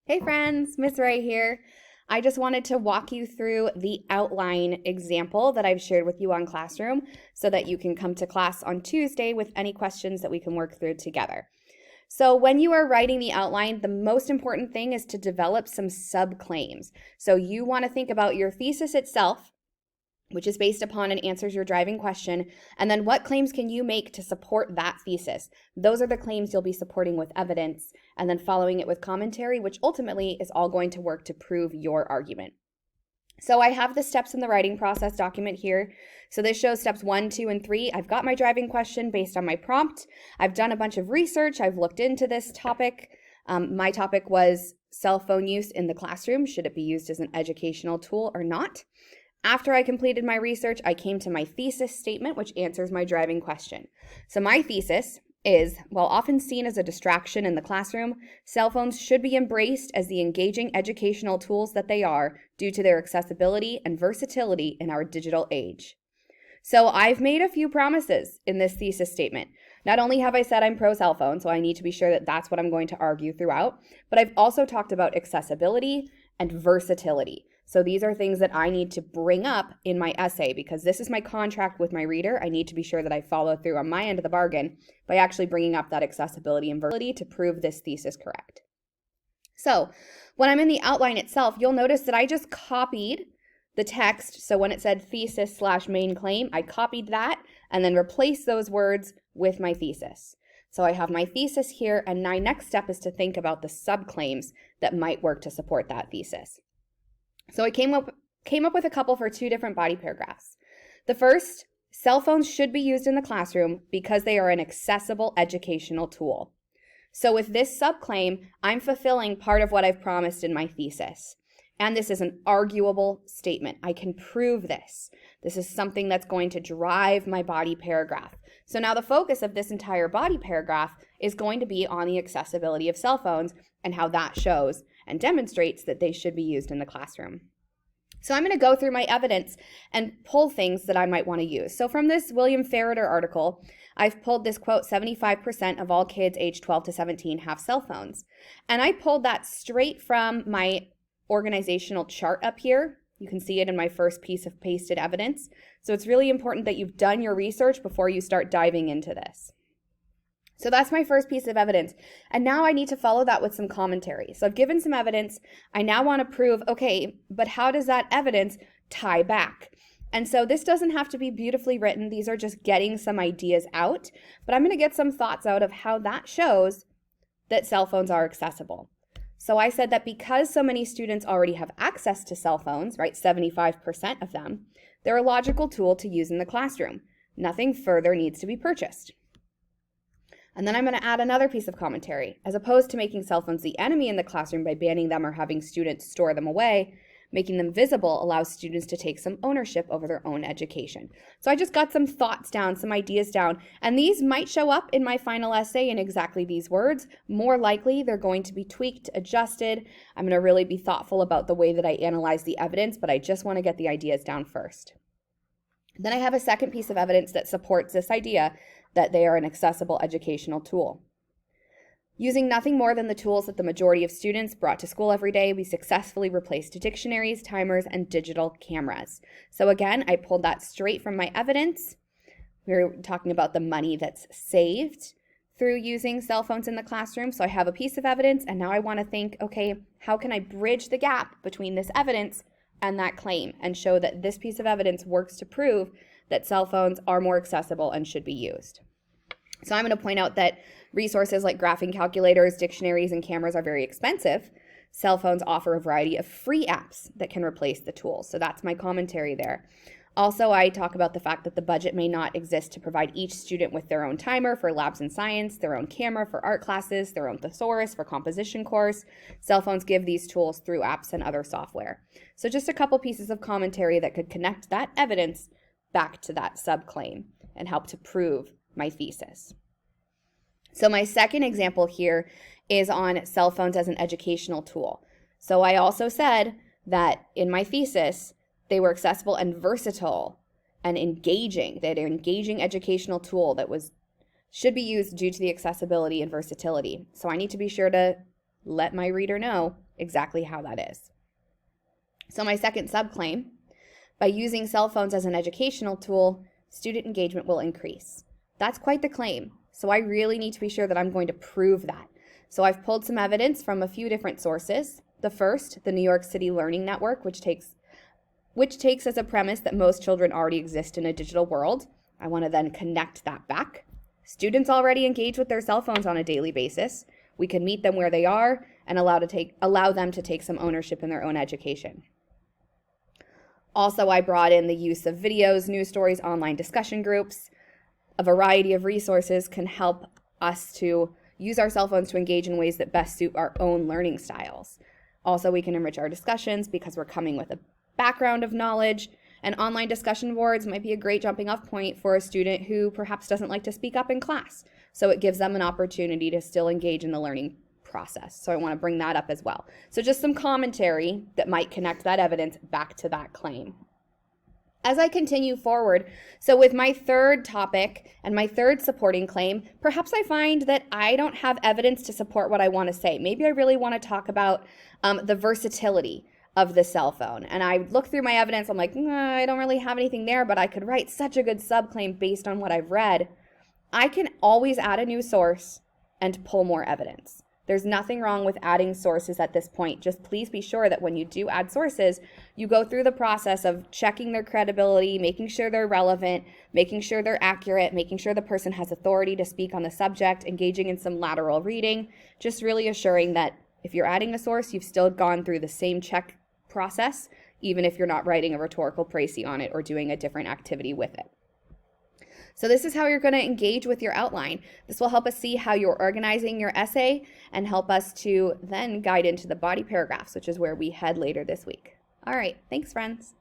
Hey friends, Miss Ray here. I just wanted to walk you through the outline example that I've shared with you on Classroom so that you can come to class on Tuesday with any questions that we can work through together. So when you are writing the outline, the most important thing is to develop some subclaims. So you want to think about your thesis itself, which is based upon and answers your driving question, and then what claims can you make to support that thesis? Those are the claims you'll be supporting with evidence, and then following it with commentary, which ultimately is all going to work to prove your argument. So I have the steps in the writing process document here. So this shows steps 1, 2, and 3. I've got my driving question based on my prompt. I've done a bunch of research. I've looked into this topic. My topic was cell phone use in the classroom. Should it be used as an educational tool or not? After I completed my research, I came to my thesis statement, which answers my driving question. So my thesis is, while often seen as a distraction in the classroom, cell phones should be embraced as the engaging educational tools that they are due to their accessibility and versatility in our digital age. So I've made a few promises in this thesis statement. Not only have I said I'm pro cell phone, so I need to be sure that that's what I'm going to argue throughout, but I've also talked about accessibility and versatility. So these are things that I need to bring up in my essay because this is my contract with my reader. I need to be sure that I follow through on my end of the bargain by actually bringing up that accessibility and versatility to prove this thesis correct. So when I'm in the outline itself, you'll notice that I just copied the text. So when it said thesis/main claim, I copied that and then replaced those words with my thesis. So I have my thesis here, and my next step is to think about the subclaims that might work to support that thesis. So I came up with a couple for 2 different body paragraphs. The first, cell phones should be used in the classroom because they are an accessible educational tool. So with this subclaim, I'm fulfilling part of what I've promised in my thesis. And this is an arguable statement. I can prove this. This is something that's going to drive my body paragraph. So now the focus of this entire body paragraph is going to be on the accessibility of cell phones and how that shows and demonstrates that they should be used in the classroom. So I'm going to go through my evidence and pull things that I might want to use. So from this William Ferreter article, I've pulled this quote, 75% of all kids aged 12 to 17 have cell phones. And I pulled that straight from my organizational chart up here. You can see it in my first piece of pasted evidence. So it's really important that you've done your research before you start diving into this. So that's my first piece of evidence. And now I need to follow that with some commentary. So I've given some evidence. I now want to prove, okay, but how does that evidence tie back? And so this doesn't have to be beautifully written. These are just getting some ideas out. But I'm going to get some thoughts out of how that shows that cell phones are accessible. So I said that because so many students already have access to cell phones, right, 75% of them, they're a logical tool to use in the classroom. Nothing further needs to be purchased. And then I'm going to add another piece of commentary. As opposed to making cell phones the enemy in the classroom by banning them or having students store them away, making them visible allows students to take some ownership over their own education. So I just got some thoughts down, some ideas down, and these might show up in my final essay in exactly these words. More likely, they're going to be tweaked, adjusted. I'm going to really be thoughtful about the way that I analyze the evidence, but I just want to get the ideas down first. Then I have a second piece of evidence that supports this idea that they are an accessible educational tool. Using nothing more than the tools that the majority of students brought to school every day, we successfully replaced dictionaries, timers, and digital cameras. So again, I pulled that straight from my evidence. We were talking about the money that's saved through using cell phones in the classroom. So I have a piece of evidence, and now I want to think, okay, how can I bridge the gap between this evidence and that claim and show that this piece of evidence works to prove that cell phones are more accessible and should be used. So I'm going to point out that resources like graphing calculators, dictionaries, and cameras are very expensive. Cell phones offer a variety of free apps that can replace the tools. So that's my commentary there. Also, I talk about the fact that the budget may not exist to provide each student with their own timer for labs and science, their own camera for art classes, their own thesaurus for composition course. Cell phones give these tools through apps and other software. So just a couple pieces of commentary that could connect that evidence back to that subclaim and help to prove my thesis. So my second example here is on cell phones as an educational tool. So I also said that in my thesis, they were accessible and versatile and engaging. They're an engaging educational tool that should be used due to the accessibility and versatility. So I need to be sure to let my reader know exactly how that is. So my second subclaim, by using cell phones as an educational tool, student engagement will increase. That's quite the claim. So I really need to be sure that I'm going to prove that. So I've pulled some evidence from a few different sources. The first, the New York City Learning Network, which takes as a premise that most children already exist in a digital world. I want to then connect that back. Students already engage with their cell phones on a daily basis. We can meet them where they are and allow them to take some ownership in their own education. Also, I brought in the use of videos, news stories, online discussion groups. A variety of resources can help us to use our cell phones to engage in ways that best suit our own learning styles. Also, we can enrich our discussions because we're coming with a background of knowledge, and online discussion boards might be a great jumping off point for a student who perhaps doesn't like to speak up in class. So it gives them an opportunity to still engage in the learning process. So I want to bring that up as well. So just some commentary that might connect that evidence back to that claim. As I continue forward, so with my third topic and my third supporting claim, perhaps I find that I don't have evidence to support what I want to say. Maybe I really want to talk about the versatility of the cell phone. And I look through my evidence, I'm like, I don't really have anything there, but I could write such a good subclaim based on what I've read. I can always add a new source and pull more evidence. There's nothing wrong with adding sources at this point. Just please be sure that when you do add sources, you go through the process of checking their credibility, making sure they're relevant, making sure they're accurate, making sure the person has authority to speak on the subject, engaging in some lateral reading, just really assuring that if you're adding a source, you've still gone through the same check process, even if you're not writing a rhetorical précis on it or doing a different activity with it. So this is how you're going to engage with your outline. This will help us see how you're organizing your essay and help us to then guide into the body paragraphs, which is where we head later this week. All right, thanks, friends.